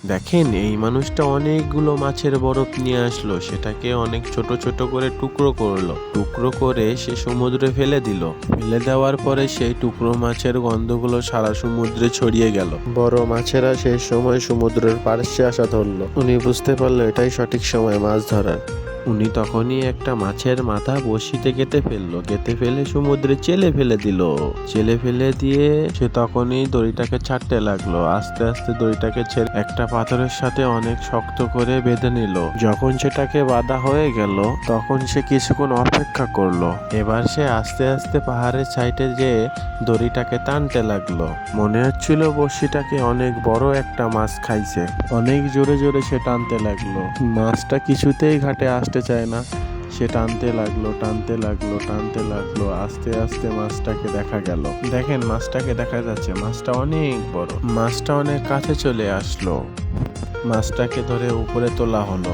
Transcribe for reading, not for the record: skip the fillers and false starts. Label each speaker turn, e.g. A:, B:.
A: দেখেন এই মানুষটা অনেকগুলো মাছের বরফ নিয়ে আসলো, সেটাকে অনেক ছোট ছোট করে টুকরো করলো, টুকরো করে সে সমুদ্রে ফেলে দিল। ফেলে দেওয়ার পরে সেই টুকরো মাছের গন্ধগুলো সারা সমুদ্রে ছড়িয়ে গেল। বড় মাছেরা সেই সময় সমুদ্রের পার্শ্বে আসা ধরলো। উনি বুঝতে পারলো এটাই সঠিক সময় মাছ ধরার। উনি তখনই একটা মাছের মাথা বড়শিতে গেঁথে ফেললো, গেঁথে ফেলে সমুদ্রে চেলে ফেলে দিল। চেলে ফেলে দিয়ে সে তখনই দড়িটাকে ছাড়তে লাগলো। আস্তে আস্তে দড়িটাকে ছেড়ে একটা পাথরের সাথে অনেক শক্ত করে বেঁধে নিল। যখন সেটাকে বাঁধা হয়ে গেল তখন সে কিছুক্ষণ অপেক্ষা করলো। এবার সে আস্তে আস্তে পাহাড়ের সাইডে যেয়ে দড়িটাকে টানতে লাগলো। মনে হচ্ছিল বড়শিটাকে অনেক বড় একটা মাছ খাইছে। অনেক জোরে জোরে সে টানতে লাগলো। মাছটা কিছুতেই ঘাটে আসতে চায় না। সে টানতে লাগলো, টানতে লাগলো, টানতে লাগলো। আস্তে আস্তে মাছটাকে দেখা গেল। দেখেন মাছটাকে দেখা যাচ্ছে, মাছটা অনেক বড়। মাছটা অনেক কাছে চলে আসলো। মাছটাকে ধরে উপরে তোলা হলো।